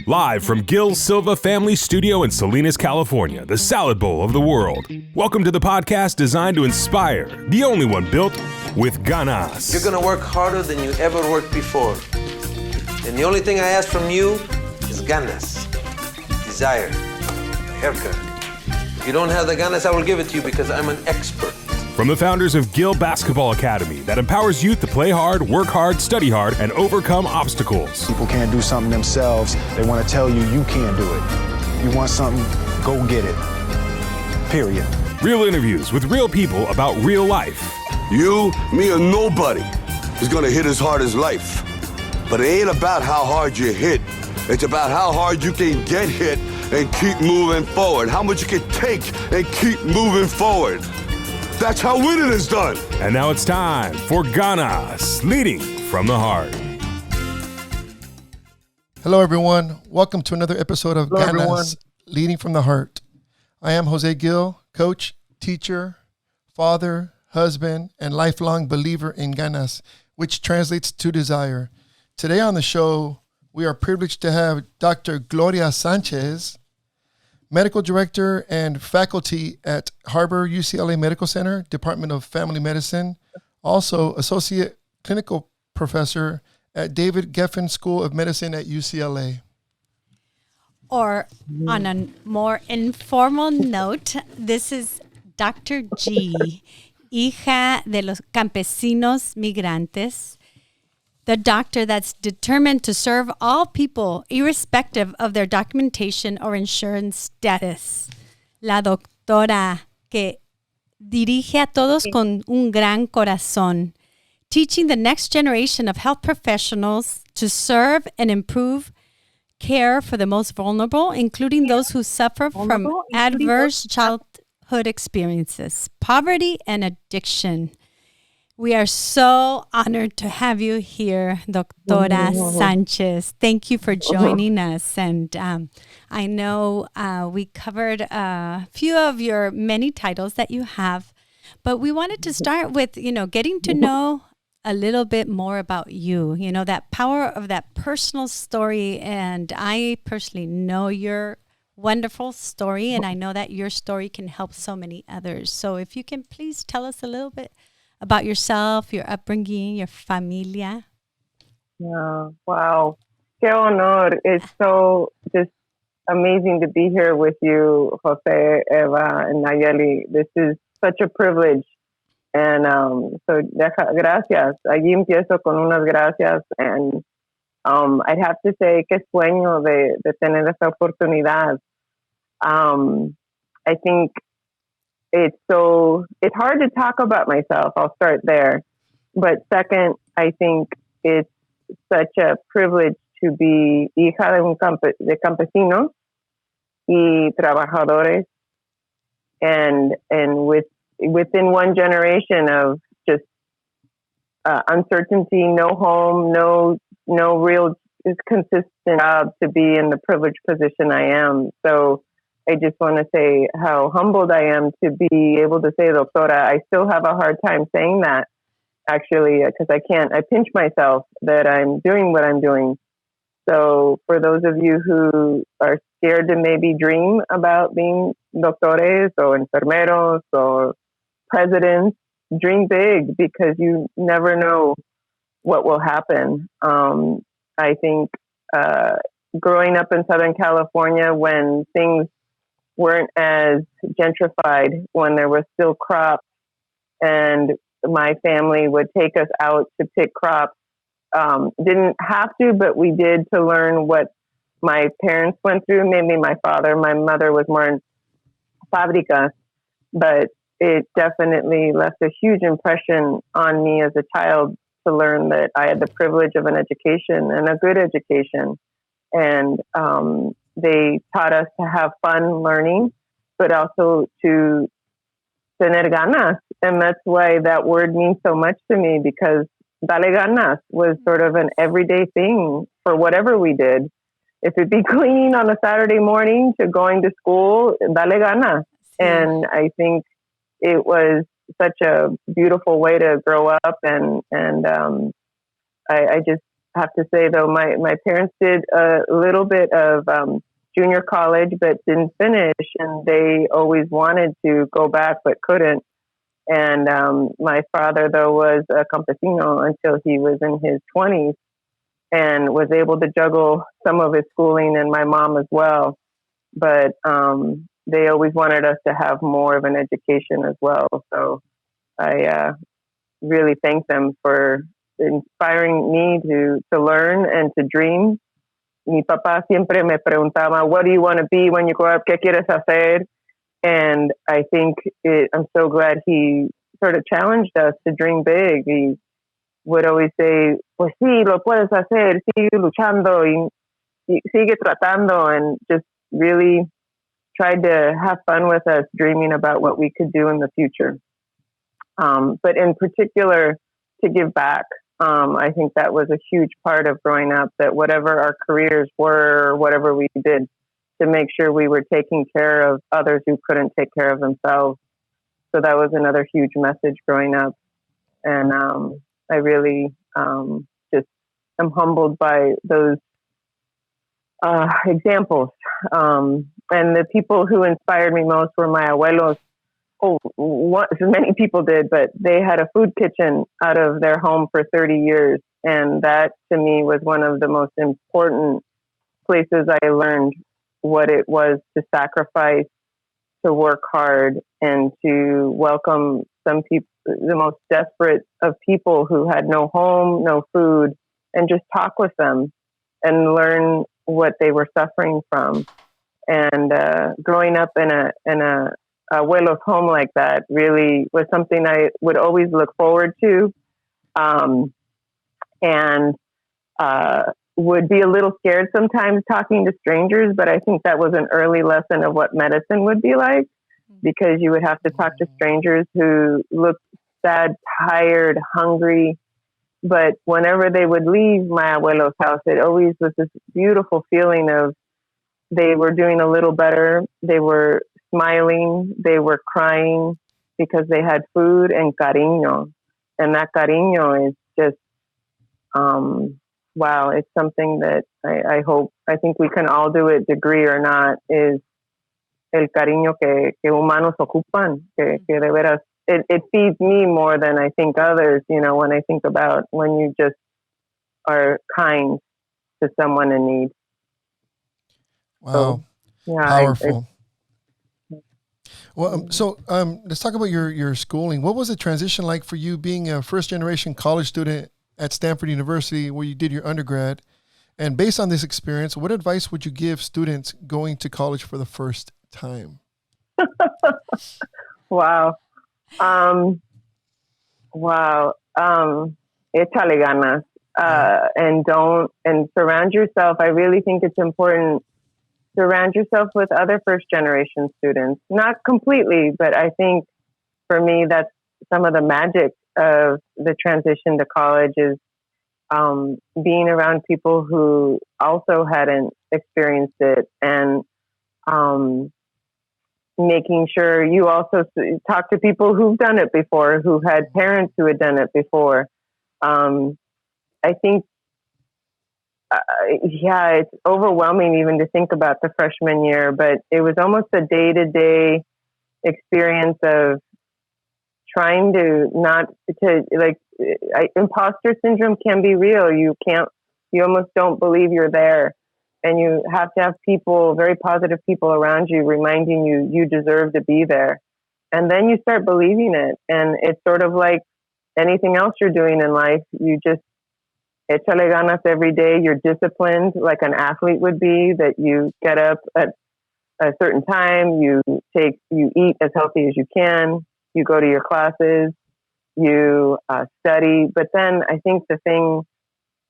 Live from Gil Silva Family Studio in Salinas, California, the salad bowl of the world. Welcome to the podcast designed to inspire, the only one built with ganas. You're gonna work harder than you ever worked before. And the only thing I ask from you is ganas, desire, a haircut. If you don't have the ganas, I will give it to you because I'm an expert. From the founders of Gil Basketball Academy that empowers youth to play hard, work hard, study hard, and overcome obstacles. People can't do something themselves. They want to tell you you can't do it. You want something, go get it. Period. Real interviews with real people about real life. You, me, or nobody is gonna hit as hard as life. But it ain't about how hard you hit. It's about how hard you can get hit and keep moving forward. How much you can take and keep moving forward. That's how winning is done. And now it's time for Ganas, leading from the heart. Hello, everyone. Welcome to another episode of Ganas, leading from the heart. I am Jose Gil, coach, teacher, father, husband, and lifelong believer in ganas, which translates to desire. Today on the show, we are privileged to have Dr. Gloria Sanchez, medical director and faculty at Harbor UCLA Medical Center, Department of Family Medicine, also associate clinical professor at David Geffen School of Medicine at UCLA. Or on a more informal note, this is Dr. G, hija de los campesinos migrantes, the doctor that's determined to serve all people, irrespective of their documentation or insurance status. La doctora que dirige a todos con un gran corazón, teaching the next generation of health professionals to serve and improve care for the most vulnerable, including those who suffer from adverse childhood experiences, poverty, and addiction. We are so honored to have you here, Doctora Sanchez. Thank you for joining us. And I know we covered a few of your many titles that you have, but we wanted to start with, getting to know a little bit more about you, that power of that personal story. And I personally know your wonderful story, and I know that your story can help so many others. So if you can please tell us a little bit about yourself, your upbringing, your familia. Yeah, wow. Qué honor. It's so just amazing to be here with you, Jose, Eva, and Nayeli. This is such a privilege. And gracias. Allí empiezo con unas gracias. And I'd have to say, qué sueño de tener esa oportunidad. I think it's hard to talk about myself. I'll start there. But second, I think it's such a privilege to be hija de campesinos y trabajadores, and within one generation of just uncertainty, no home, no real consistent job, to be in the privileged position I am. So I just want to say how humbled I am to be able to say doctora. I still have a hard time saying that, actually, because I pinch myself that I'm doing what I'm doing. So for those of you who are scared to maybe dream about being doctores or enfermeros or presidents, dream big, because you never know what will happen. I think growing up in Southern California, when things weren't as gentrified, when there was still crops, and my family would take us out to pick crops. Didn't have to, but we did, to learn what my parents went through. Maybe my mother was more in fábricas, but it definitely left a huge impression on me as a child to learn that I had the privilege of an education, and a good education. And they taught us to have fun learning, but also to tener ganas. And that's why that word means so much to me, because dale ganas was sort of an everyday thing for whatever we did. If it be cleaning on a Saturday morning to going to school, dale ganas. And I think it was such a beautiful way to grow up. And I just have to say, though, my parents did a little bit of junior college, but didn't finish, and they always wanted to go back, but couldn't. And my father, though, was a campesino until he was in his 20s and was able to juggle some of his schooling, and my mom as well. But they always wanted us to have more of an education as well. So I really thank them for inspiring me to learn and to dream. Mi papá siempre me preguntaba, what do you want to be when you grow up? ¿Qué quieres hacer? And I think I'm so glad he sort of challenged us to dream big. He would always say, pues sí, lo puedes hacer, sigue luchando y sigue tratando, and just really tried to have fun with us, dreaming about what we could do in the future. But in particular, to give back. I think that was a huge part of growing up, that whatever our careers were, or whatever we did, to make sure we were taking care of others who couldn't take care of themselves. So that was another huge message growing up. And I really just am humbled by those examples. And the people who inspired me most were my abuelos. Many people did, but they had a food kitchen out of their home for 30 years. And that to me was one of the most important places I learned what it was to sacrifice, to work hard, and to welcome some people, the most desperate of people who had no home, no food, and just talk with them and learn what they were suffering from. And growing up in a abuelo's home like that really was something I would always look forward to, and would be a little scared sometimes talking to strangers, but I think that was an early lesson of what medicine would be like, because you would have to talk to strangers who looked sad, tired, hungry. But whenever they would leave my abuelo's house, it always was this beautiful feeling of they were doing a little better. They were smiling, they were crying because they had food and cariño. And that cariño is just, wow, it's something that I think we can all do it, degree or not, is el cariño que humanos ocupan, que de veras, it feeds me more than I think others, when I think about when you just are kind to someone in need. Wow. So, yeah, powerful. Well, let's talk about your schooling. What was the transition like for you being a first-generation college student at Stanford University, where you did your undergrad? And based on this experience, what advice would you give students going to college for the first time? Wow. Échale ganas. And surround yourself. I really think it's important. Surround yourself with other first-generation students. Not completely, but I think for me, that's some of the magic of the transition to college is being around people who also hadn't experienced it, and making sure you also talk to people who've done it before, who had parents who had done it before. I think it's overwhelming even to think about the freshman year, but it was almost a day-to-day experience of trying to imposter syndrome can be real. You almost don't believe you're there, and you have to have people, very positive people around you, reminding you deserve to be there. And then you start believing it. And it's sort of like anything else you're doing in life. You just échale ganas every day. You're disciplined like an athlete would be, that you get up at a certain time, you eat as healthy as you can, you go to your classes, you study. But then I think the thing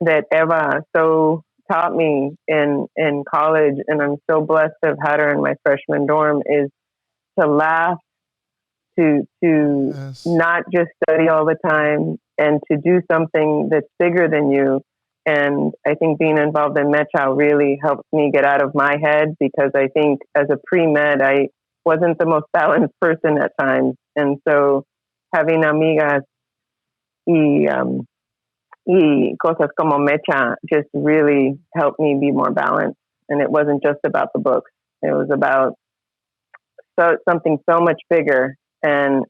that Eva so taught me in college, and I'm so blessed to have had her in my freshman dorm, is to laugh, to Yes. not just study all the time, and to do something that's bigger than you. And I think being involved in MedChal really helped me get out of my head, because I think as a pre-med, I wasn't the most balanced person at times. And so having amigas y y cosas como Mecha just really helped me be more balanced. And it wasn't just about the books. It was about something so much bigger, and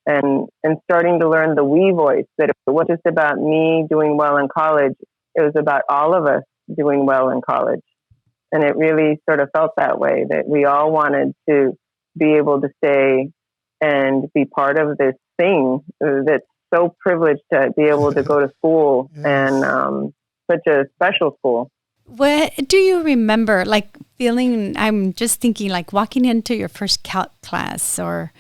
starting to learn the we voice, that it wasn't just about me doing well in college. It was about all of us doing well in college. And it really sort of felt that way, that we all wanted to be able to stay and be part of this thing that's so privileged to be able to go to school. Yes. And such a special school. What do you remember, like feeling, I'm just thinking like walking into your first calc class or,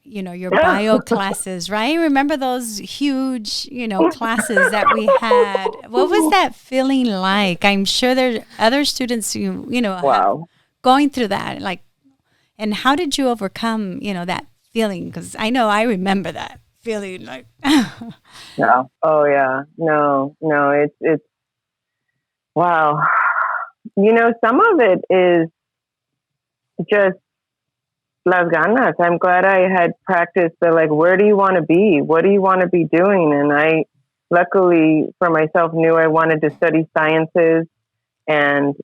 your bio classes, right? Remember those huge, classes that we had? What was that feeling like? I'm sure there are other students who, wow, going through that, like, and how did you overcome, that feeling? Because I know I remember that feeling like. No. Oh yeah. No, it's, wow. Some of it is just las ganas. I'm glad I had practiced the, like, where do you want to be? What do you want to be doing? And I, luckily for myself, knew I wanted to study sciences. And,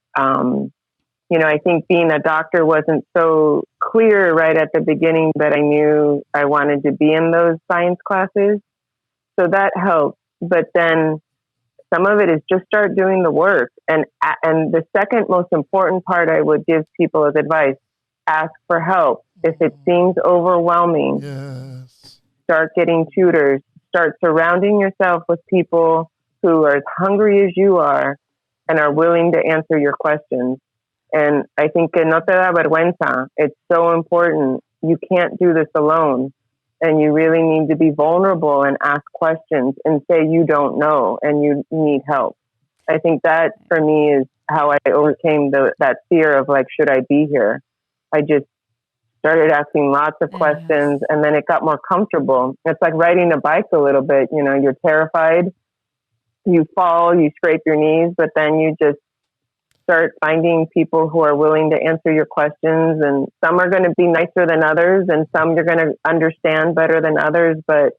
I think being a doctor wasn't so clear right at the beginning, but I knew I wanted to be in those science classes. So that helped. But then some of it is just start doing the work. And the second most important part I would give people as advice, ask for help. If it seems overwhelming, yes, start getting tutors. Start surrounding yourself with people who are as hungry as you are and are willing to answer your questions. And I think que no te da vergüenza. It's so important. You can't do this alone. And you really need to be vulnerable and ask questions and say you don't know and you need help. I think that for me is how I overcame that fear of, like, should I be here? I just started asking lots of questions, and then it got more comfortable. It's like riding a bike a little bit. You're terrified. You fall, you scrape your knees, but then you just start finding people who are willing to answer your questions. And some are going to be nicer than others, and some you're going to understand better than others. But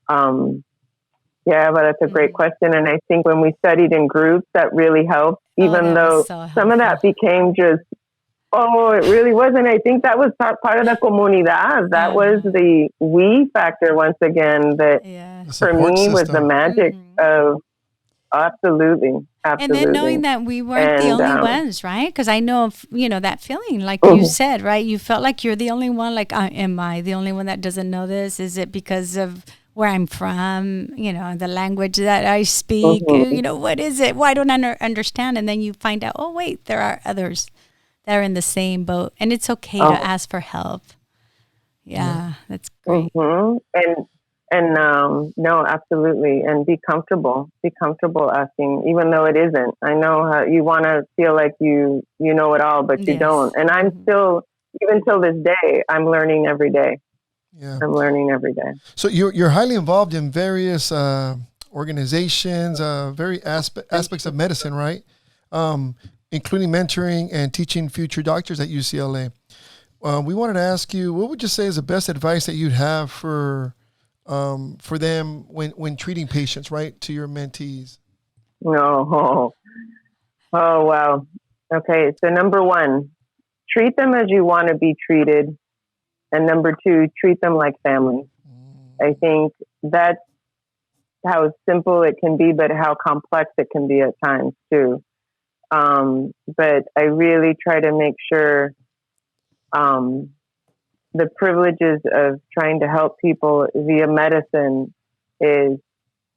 that's a great question. And I think when we studied in groups, that really helped, even though some of that became just, it really wasn't. I think that was part of the comunidad. That was the we factor once again, that for me system was the magic of absolutely. And then knowing that we weren't the only ones, right? Because I know, that feeling, like you said, right? You felt like you're the only one. Like, am I the only one that doesn't know this? Is it because of where I'm from? The language that I speak. What is it? Why don't I understand? And then you find out, oh wait, there are others that are in the same boat, and it's okay to ask for help. Yeah, that's great. And no, absolutely. And be comfortable asking, even though it isn't. I know how you want to feel like you know it all, but you don't. And I'm still, even till this day, I'm learning every day. Yeah. I'm learning every day. So you're highly involved in various organizations, aspects of medicine, right? Including mentoring and teaching future doctors at UCLA. We wanted to ask you, what would you say is the best advice that you'd have for them when treating patients, right, to your mentees? No. Oh, wow. Okay. So number one, treat them as you want to be treated. And number two, treat them like family. I think that's how simple it can be, but how complex it can be at times too. But I really try to make sure the privileges of trying to help people via medicine is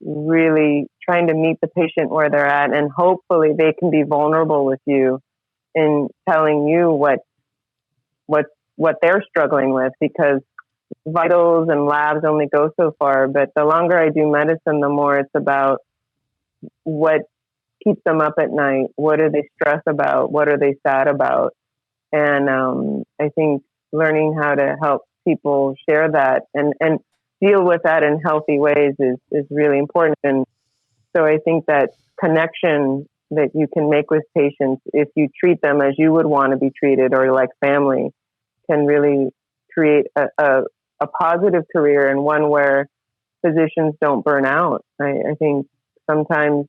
really trying to meet the patient where they're at, and hopefully they can be vulnerable with you in telling you what they're struggling with, because vitals and labs only go so far. But the longer I do medicine, the more it's about what keeps them up at night. What are they stressed about? What are they sad about? And I think learning how to help people share that and deal with that in healthy ways is really important. And so I think that connection that you can make with patients, if you treat them as you would want to be treated or like family, can really create a positive career, and one where physicians don't burn out. I think sometimes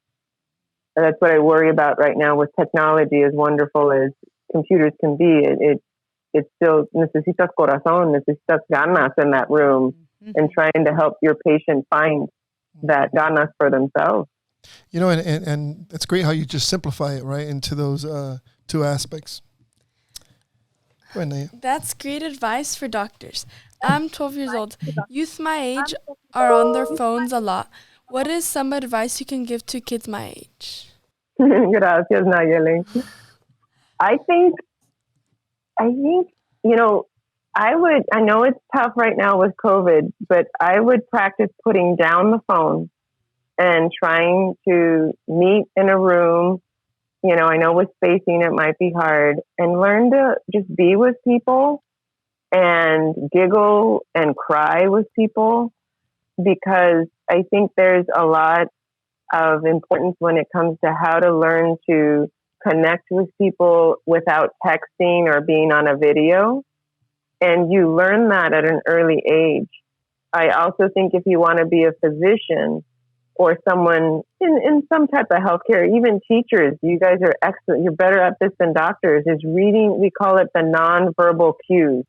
that's what I worry about right now with technology. As wonderful as computers can be, it still necesitas corazón, necesitas ganas in that room, and trying to help your patient find that ganas for themselves. You know, and it's great how you just simplify it right into those two aspects. Go ahead, Naya. That's great advice for doctors. I'm 12 years old. Youth my age are on their phones a lot. What is some advice you can give to kids my age? Gracias, Nayeli. I think, you know, I know it's tough right now with COVID, but I would practice putting down the phone and trying to meet in a room. You know, I know with spacing it might be hard, and learn to just be with people and giggle and cry with people, because I think there's a lot of importance when it comes to how to learn to connect with people without texting or being on a video. And you learn that at an early age. I also think if you want to be a physician or someone in some type of healthcare, even teachers, you guys are excellent. You're better at this than doctors, is reading, we call it the nonverbal cues.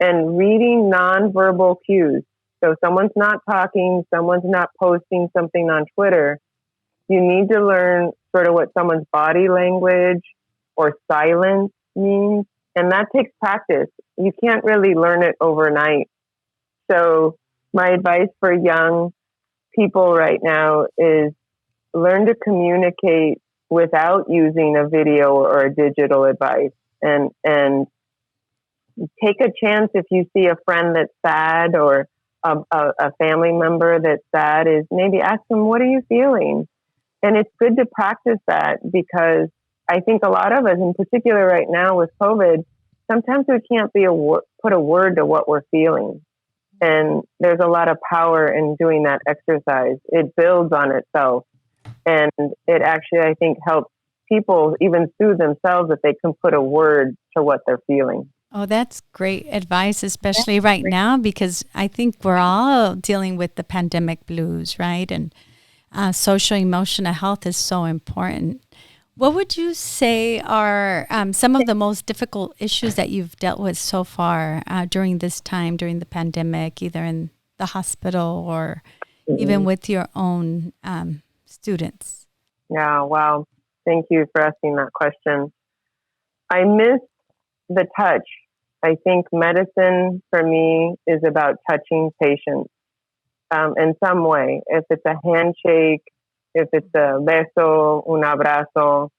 And reading nonverbal cues. So someone's not talking, someone's not posting something on Twitter. You need to learn sort of what someone's body language or silence means. And that takes practice. You can't really learn it overnight. So my advice for young people right now is learn to communicate without using a video or a digital advice. And take a chance if you see a friend that's sad or a family member that's sad, is maybe ask them, what are you feeling? And it's good to practice that, because I think a lot of us, in particular right now with COVID, sometimes we can't put a word to what we're feeling. And there's a lot of power in doing that exercise. It builds on itself. And it actually, I think, helps people even soothe themselves if they can put a word to what they're feeling. Oh, that's great advice, especially right now, because I think we're all dealing with the pandemic blues, right? And social emotional health is so important. What would you say are some of the most difficult issues that you've dealt with so far during this time, during the pandemic, either in the hospital or even with your own students? Yeah, wow. Thank you for asking that question. I miss the touch. I think medicine for me is about touching patients in some way. If it's a handshake, if it's a beso, un abrazo.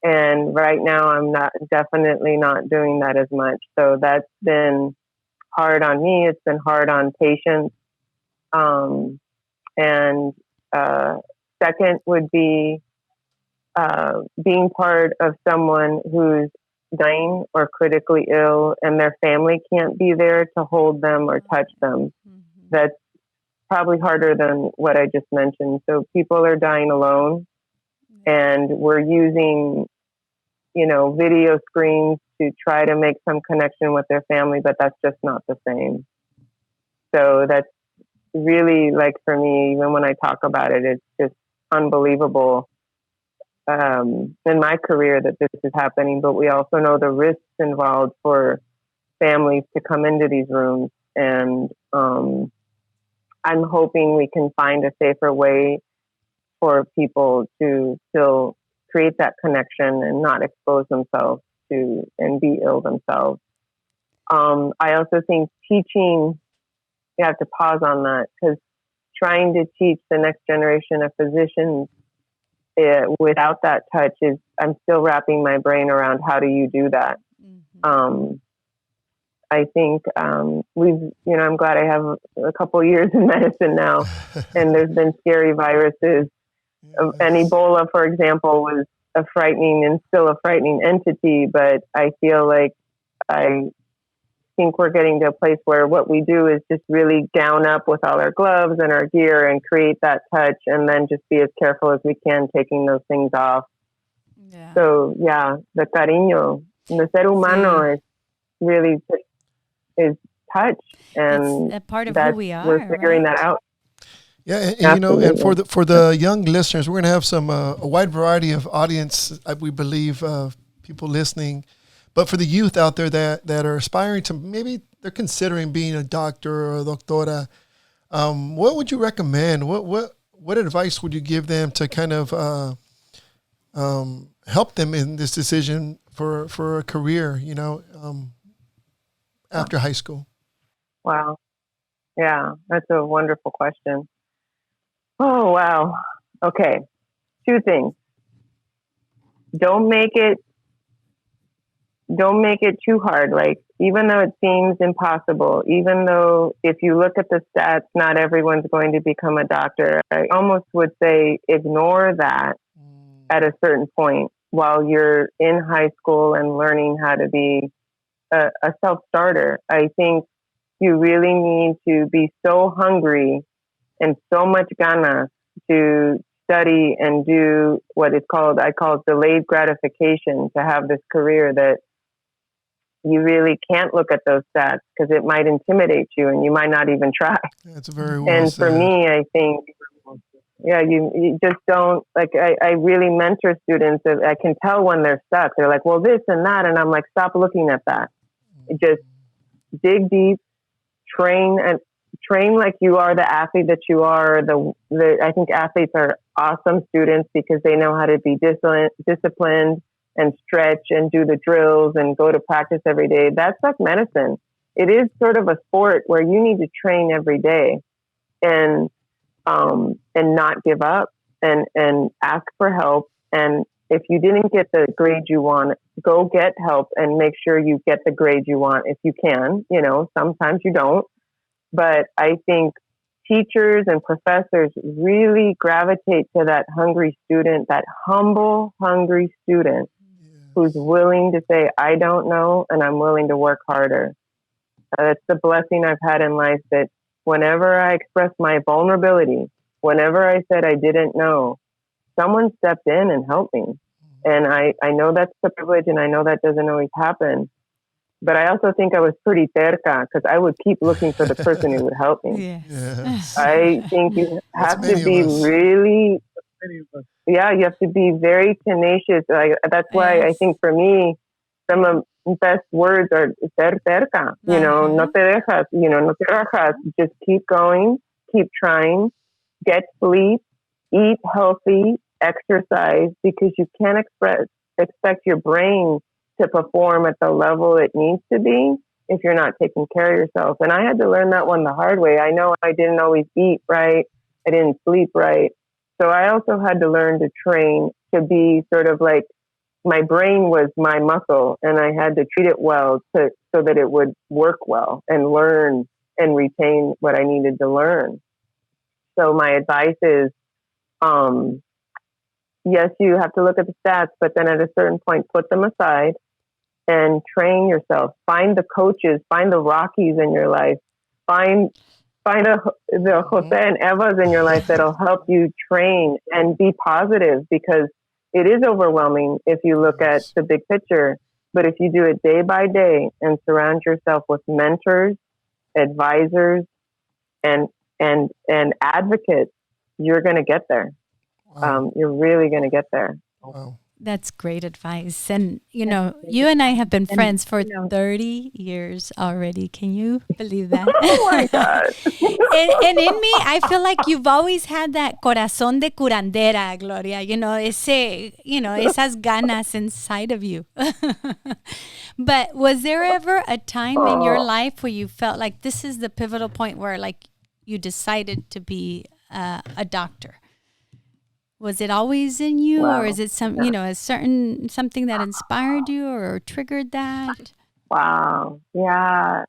And right now I'm definitely not doing that as much. So that's been hard on me. It's been hard on patients. And second would be being part of someone who's dying or critically ill and their family can't be there to hold them or touch them. That's probably harder than what I just mentioned. So people are dying alone, and we're using, video screens to try to make some connection with their family, but that's just not the same. So that's really, like, for me, even when I talk about it, it's just unbelievable in my career that this is happening, but we also know the risks involved for families to come into these rooms. And I'm hoping we can find a safer way for people to still create that connection and not expose themselves to and be ill themselves. I also think teaching, you have to pause on that, because trying to teach the next generation of physicians without that touch I'm still wrapping my brain around how do you do that. I think I'm glad I have a couple of years in medicine now, and there's been scary viruses. And Ebola, for example, was a frightening and still a frightening entity, but I feel like I think we're getting to a place where what we do is just really gown up with all our gloves and our gear and create that touch, and then just be as careful as we can taking those things off. Yeah. So yeah, the cariño, the ser humano is really is touch, and it's a part of who we are. We're figuring that out. Yeah, and and for the young listeners, we're going to have some a wide variety of audience. We believe people listening, but for the youth out there that are aspiring to, maybe they're considering being a doctor or a doctora. What would you recommend? What advice would you give them to kind of help them in this decision for a career? After high school. Wow. Yeah, that's a wonderful question. Oh, wow. Okay. 2 things. Don't make it too hard. Like, even though it seems impossible, even though if you look at the stats, not everyone's going to become a doctor. I almost would say ignore that at a certain point while you're in high school and learning how to be a self-starter. I think you really need to be so hungry and so much ganas to study and do what is called, I call it delayed gratification, to have this career that you really can't look at those stats because it might intimidate you and you might not even try. That's very well And said. for me, I think, you just don't, like, I really mentor students. I can tell when they're stuck. They're like, well, this and that. And I'm like, stop looking at that. Just dig deep, train like you are the athlete that you are. I think athletes are awesome students because they know how to be disciplined and stretch and do the drills and go to practice every day. That's like medicine. It is sort of a sport where you need to train every day and not give up and ask for help. And if you didn't get the grade you want, go get help and make sure you get the grade you want if you can. Sometimes you don't. But I think teachers and professors really gravitate to that hungry student, that humble, hungry student who's willing to say, I don't know, and I'm willing to work harder. That's the blessing I've had in life, that whenever I expressed my vulnerability, whenever I said I didn't know, someone stepped in and helped me. And I know that's the privilege, and I know that doesn't always happen. But I also think I was pretty terca because I would keep looking for the person who would help me. Yes. I think you have to be really, you have to be very tenacious. That's why I think for me, some of the best words are ser terca. No te dejas, no te rajas. Just keep going, keep trying, get sleep, eat healthy, exercise, because you can't expect your brain to perform at the level it needs to be if you're not taking care of yourself. And I had to learn that one the hard way. I know I didn't always eat right. I didn't sleep right. So I also had to learn to train to be sort of like, my brain was my muscle, and I had to treat it well so that it would work well and learn and retain what I needed to learn. So my advice is, yes, you have to look at the stats, but then at a certain point, put them aside and train yourself. Find the coaches, find the Rockies in your life, find the Jose and Evas in your life that'll help you train and be positive, because it is overwhelming if you look at the big picture. But if you do it day by day and surround yourself with mentors, advisors, and advocates, you're going to get there. Wow. You're really going to get there. Wow. That's great advice. And, you and I have been friends for 30 years already. Can you believe that? Oh, my God. and in me, I feel like you've always had that corazón de curandera, Gloria. Esas ganas inside of you. But was there ever a time in your life where you felt like this is the pivotal point where, like, you decided to be a doctor? Was it always in you, or is it something that inspired you or triggered that? Wow. Yeah.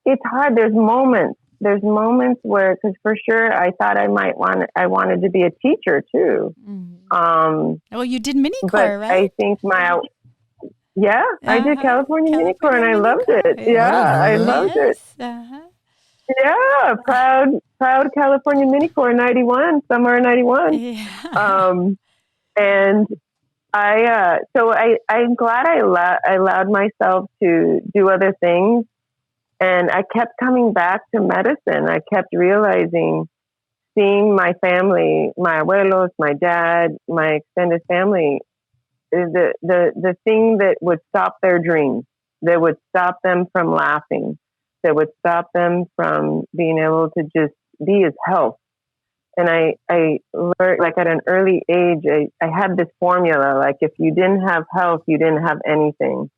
It's hard. There's moments where, because for sure I thought I wanted to be a teacher too. Mm-hmm. Well, you did mini corps, right? I think I did California mini corps, and I loved it. Yeah, I loved it. Uh-huh. Yeah, proud California mini corps 91, summer 91. Yeah. And I'm glad I allowed myself to do other things And I kept coming back to medicine. I kept realizing, seeing my family, my abuelos, my dad, my extended family, the thing that would stop their dreams, that would stop them from laughing, that would stop them from being able to just be, is health. And I learned, like at an early age, I had this formula, like if you didn't have health, you didn't have anything.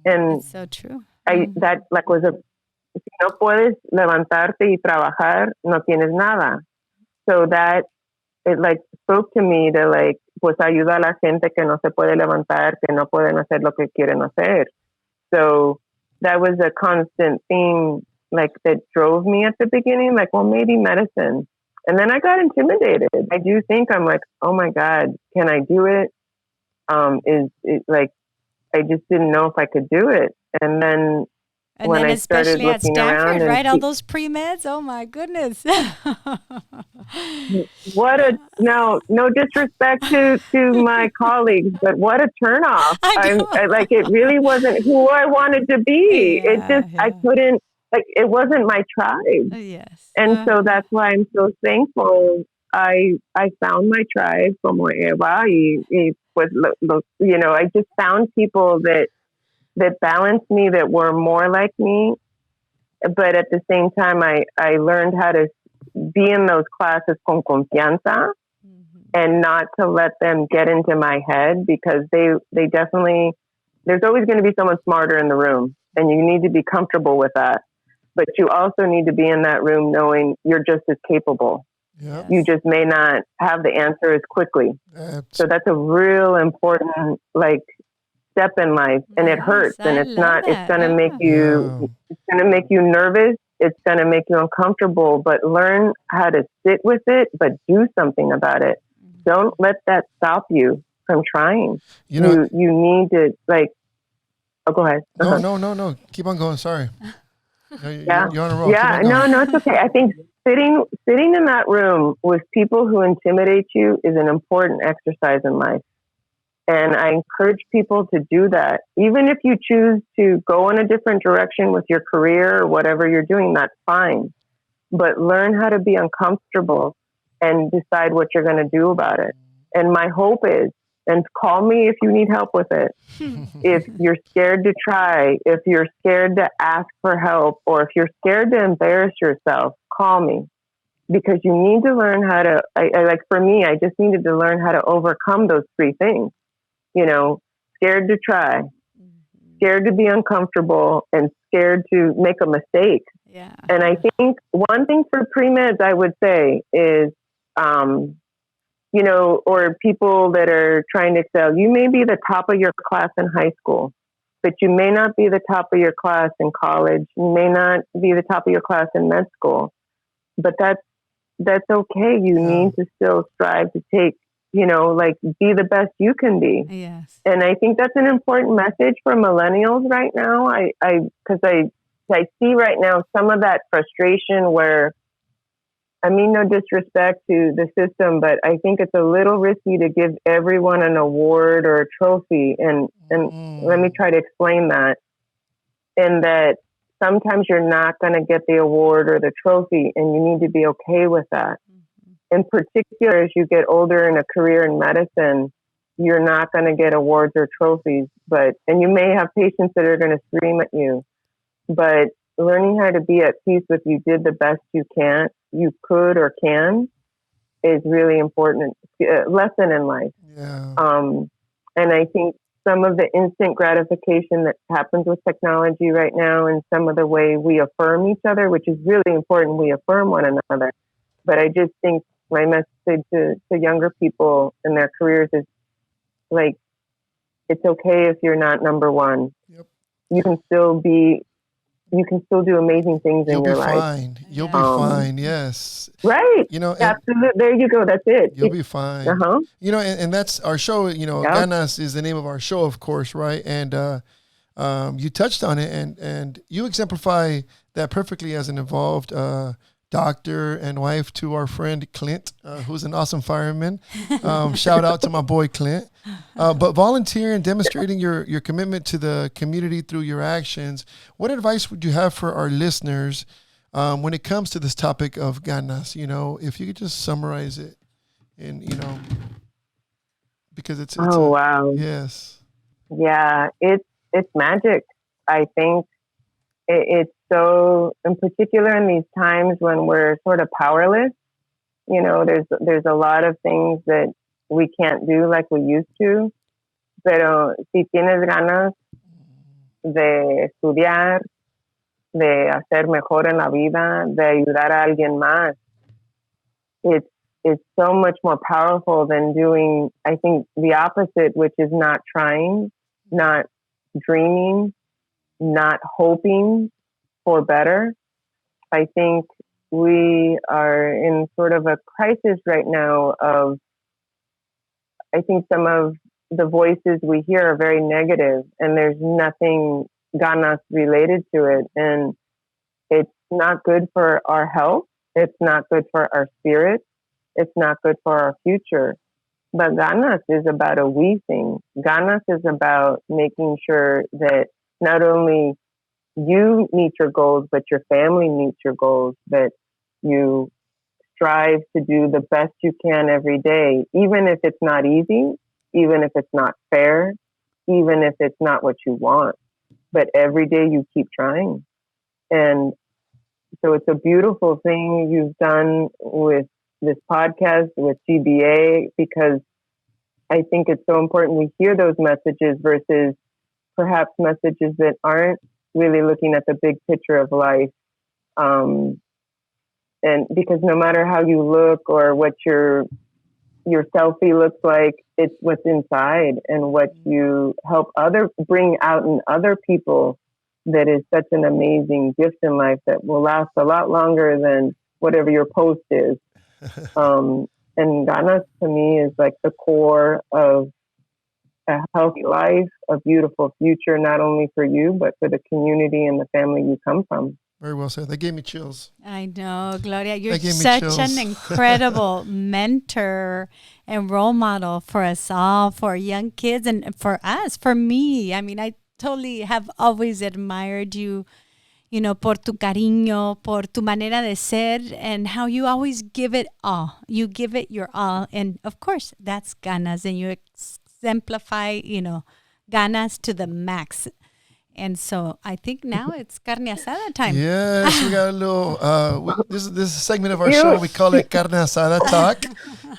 And it's so true. That like was si no puedes levantarte y trabajar, no tienes nada. So that, it like spoke to me to like, pues ayuda a la gente que no se puede levantar, que no pueden hacer lo que quieren hacer. So that was a constant theme, like that drove me at the beginning, like, well, maybe medicine. And then I got intimidated. I do think I'm like, oh my God, can I do it? Is it like, I just didn't know if I could do it. And then when I started especially at looking Stanford, around, right? All those pre-meds. Oh my goodness. no disrespect to my colleagues, but what a turnoff. I like, it really wasn't who I wanted to be. I couldn't, like, it wasn't my tribe. Yes. And so that's why I'm so thankful. I found my tribe como Eva, y pues, you know, I just found people that balanced me, that were more like me. But at the same time, I learned how to be in those classes con confianza, and not to let them get into my head, because they definitely, there's always going to be someone smarter in the room, and you need to be comfortable with that. But you also need to be in that room knowing you're just as capable. Yep. You just may not have the answer as quickly. So that's a real important, like, step in life, and it hurts, and it's going to make you, it's going to make you nervous. It's going to make you uncomfortable, but learn how to sit with it, but do something about it. Don't let that stop you from trying. You know, you need to, like, oh, go ahead. No. Keep on going. Sorry. You're on a roll. Yeah, no, it's okay. I think sitting in that room with people who intimidate you is an important exercise in life. And I encourage people to do that. Even if you choose to go in a different direction with your career or whatever you're doing, that's fine. But learn how to be uncomfortable and decide what you're going to do about it. And my hope is, and call me if you need help with it. If you're scared to try, if you're scared to ask for help, or if you're scared to embarrass yourself, call me. Because you need to learn how to, like for me, I just needed to learn how to overcome those three things. You know, scared to try, scared to be uncomfortable, and scared to make a mistake. Yeah. And I think one thing for pre-meds I would say is, you know, or people that are trying to excel, you may be the top of your class in high school, but you may not be the top of your class in college. You may not be the top of your class in med school, but that's okay. You need to still strive to take, you know, like, be the best you can be. Yes. And I think that's an important message for millennials right now. Because I see right now some of that frustration where, I mean, no disrespect to the system, but I think it's a little risky to give everyone an award or a trophy. And let me try to explain that. And that sometimes you're not going to get the award or the trophy, and you need to be okay with that. In particular, as you get older in a career in medicine, you're not going to get awards or trophies, and you may have patients that are going to scream at you, but learning how to be at peace with you did the best you could or can is really important lesson in life. Yeah. And I think some of the instant gratification that happens with technology right now, and some of the way we affirm each other, which is really important, we affirm one another. But I just think my message to younger people in their careers is, like, it's okay if you're not number one. Yep. You can still do amazing things in your life. You'll be fine. Yes. Right. You know, absolutely. There you go. That's it. You'll be fine. Uh-huh. You know, and that's our show. You know, Ganas is the name of our show, of course, right? And you touched on it, and you exemplify that perfectly as an involved doctor and wife to our friend Clint, who's an awesome fireman. Shout out to my boy Clint. But volunteering and demonstrating your commitment to the community through your actions, what advice would you have for our listeners when it comes to this topic of ganas? If you could just summarize it in, because it's wow. Yes. Yeah, it's magic. I think it's so, in particular in these times when we're sort of powerless, there's a lot of things that we can't do like we used to. Pero si tienes ganas de estudiar, de hacer mejor en la vida, de ayudar a alguien más, it's so much more powerful than doing, I think, the opposite, which is not trying, not dreaming, not hoping for better. I think we are in sort of a crisis right now of, I think some of the voices we hear are very negative, and there's nothing ganas related to it. And it's not good for our health. It's not good for our spirit. It's not good for our future. But ganas is about a we thing. Ganas is about making sure that not only you meet your goals, but your family meets your goals, that you strive to do the best you can every day, even if it's not easy, even if it's not fair, even if it's not what you want. But every day you keep trying. And so it's a beautiful thing you've done with this podcast, with GBA, because I think it's so important we hear those messages versus perhaps messages that aren't really looking at the big picture of life. And because no matter how you look or what your selfie looks like, it's what's inside and what you help bring out in other people that is such an amazing gift in life that will last a lot longer than whatever your post is. And ganas to me is like the core of a healthy life, a beautiful future, not only for you, but for the community and the family you come from. Very well said. They gave me chills. I know, Gloria, you're such an incredible mentor and role model for us all, for young kids and for us, for me. I mean, I totally have always admired you, por tu cariño, por tu manera de ser, and how you always give it all. You give it your all. And of course, that's ganas, and you exemplify, ganas to the max. And so I think now it's carne asada time. Yes, we got a little, this is a segment of our show. We call it carne asada talk.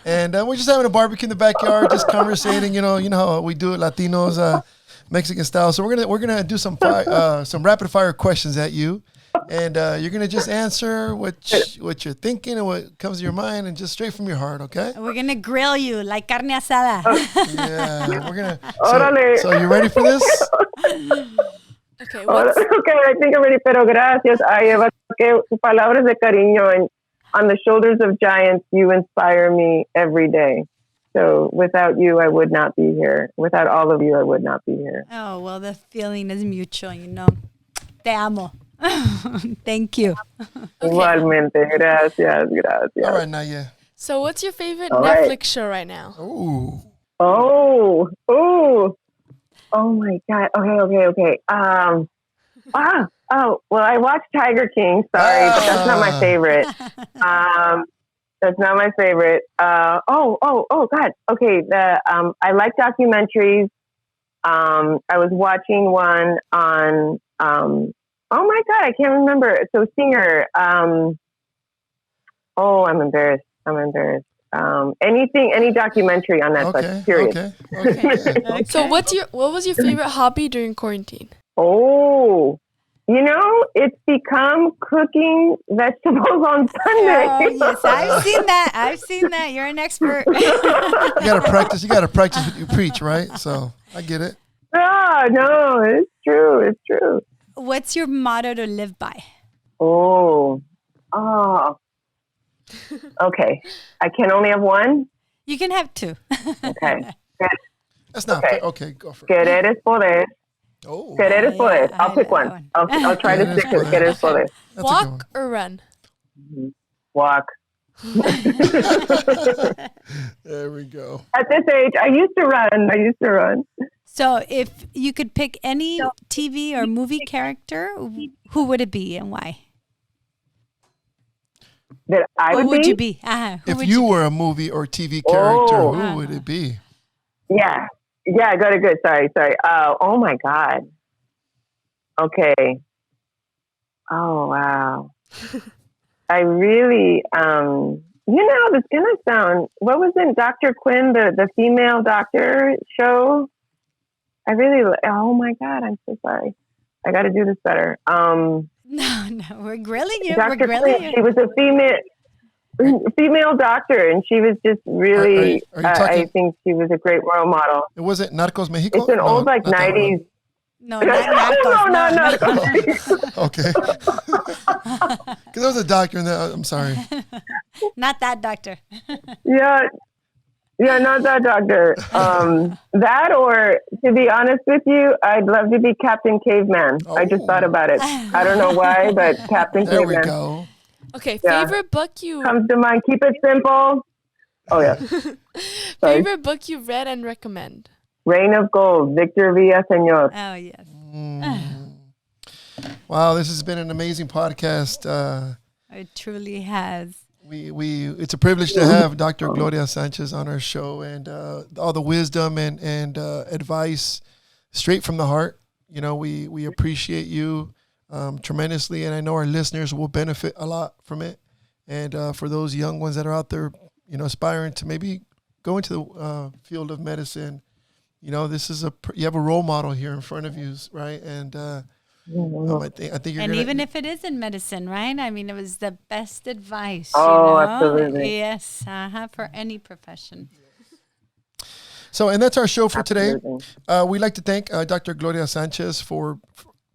And we're just having a barbecue in the backyard, just conversating, you know how we do it, Latinos, Mexican style. So we're gonna do some rapid fire questions at you. And you're going to just answer what you're thinking and what comes to your mind and just straight from your heart, okay? We're going to grill you like carne asada. Yeah, we're going to. So you ready for this? Okay, I think I'm ready, pero gracias. Eva, que palabras de cariño, and on the shoulders of giants, you inspire me every day. So without you, I would not be here. Without all of you, I would not be here. Oh, well, the feeling is mutual, Te amo. Thank you. Okay. Igualmente. Gracias. All right, Naya. So what's your favorite Netflix show right now? Ooh. Oh my God. Okay. Well, I watched Tiger King. Sorry, but that's not my favorite. That's not my favorite. Oh God. Okay. I like documentaries. I was watching one on, oh my God, I can't remember. So Singer, I'm embarrassed. Any documentary on Netflix, period. Okay. So what was your favorite hobby during quarantine? Oh, it's become cooking vegetables on Sunday. Oh, yes, I've seen that. You're an expert. You gotta practice what you preach, right? So I get it. No, it's true. What's your motto to live by? Okay. I can only have one? You can have two. Okay. That's not fair. Okay, go for it. Querer es poder. Oh. Querer es poder. I'll pick one. I'll try to stick to querer es poder. Walk or run? walk. There we go. At this age, I used to run. So if you could pick any TV or movie character, who would it be and why? That I would Who would be? you be? If you were a movie or TV character, who would it be? Yeah, I got it good. Sorry. Oh my God. Okay. Oh wow. I really, this is gonna sound. What was in Dr. Quinn, the female doctor show? I really. Oh my God, I'm so sorry. I got to do this better. No, we're grilling you. Dr. We're grilling Quinn, you. she was a female doctor, and she was just really. Are you talking, I think she was a great role model. it wasn't Narcos Mexico? It's an old not that 90s. No, not Narcos. No. one. Okay. Because there was a doctor in there. I'm sorry. Not that doctor. Yeah, not that doctor. That, or to be honest with you, I'd love to be Captain Caveman. I just thought about it. I don't know why, but Captain There Caveman. we go. Okay, Yeah. favorite book you Comes to mind. Keep it simple. Oh yeah. Sorry. favorite book you read and recommend. Reign of Gold, Victor Villaseñor. Oh, yes. Wow, this has been an amazing podcast. It truly has. It's a privilege to have Dr. Gloria Sanchez on our show, and all the wisdom and advice straight from the heart. We appreciate you tremendously, and I know our listeners will benefit a lot from it. And for those young ones that are out there, aspiring to maybe go into the field of medicine, this is you have a role model here in front of you, right? And I think you're. And even if it is in medicine, right? I mean, it was the best advice. Absolutely. Yes, for any profession. So, and that's our show for today. Absolutely. We'd like to thank Dr. Gloria Sanchez for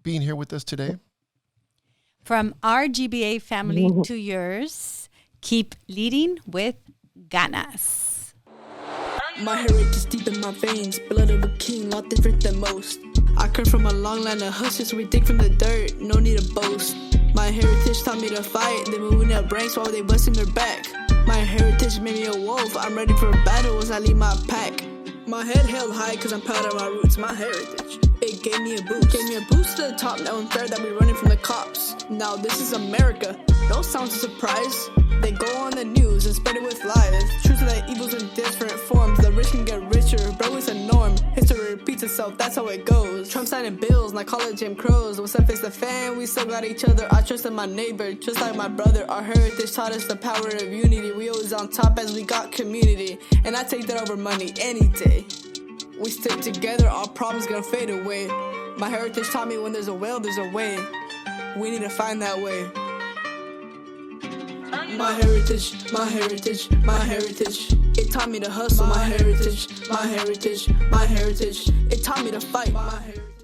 being here with us today. From our GBA family to yours, keep leading with ganas. My heritage is deep in my veins, blood of a king, lot different than most. I come from a long line of hustlers, we dig from the dirt, no need to boast. My heritage taught me to fight, they moving their brains while they busting their back. My heritage made me a wolf, I'm ready for battle as I lead my pack. My head held high cause I'm proud of my roots, my heritage. It gave me a boost to the top, now I'm fair that we running from the cops. Now this is America, don't sound a surprise. They go on the news and spread it with lies. Truth of that evil's in different forms. The rich can get richer, bro, it's a norm. History repeats itself, that's how it goes. Trump signing bills, and I call it Jim Crows. What's up, it's the fan, we still got each other. I trust in my neighbor, just like my brother. Our heritage taught us the power of unity. We always on top as we got community. And I take that over money any day. We stick together, our problems gonna fade away. My heritage taught me when there's a will, there's a way. We need to find that way. My heritage, it taught me to hustle. My heritage, it taught me to fight. My heritage.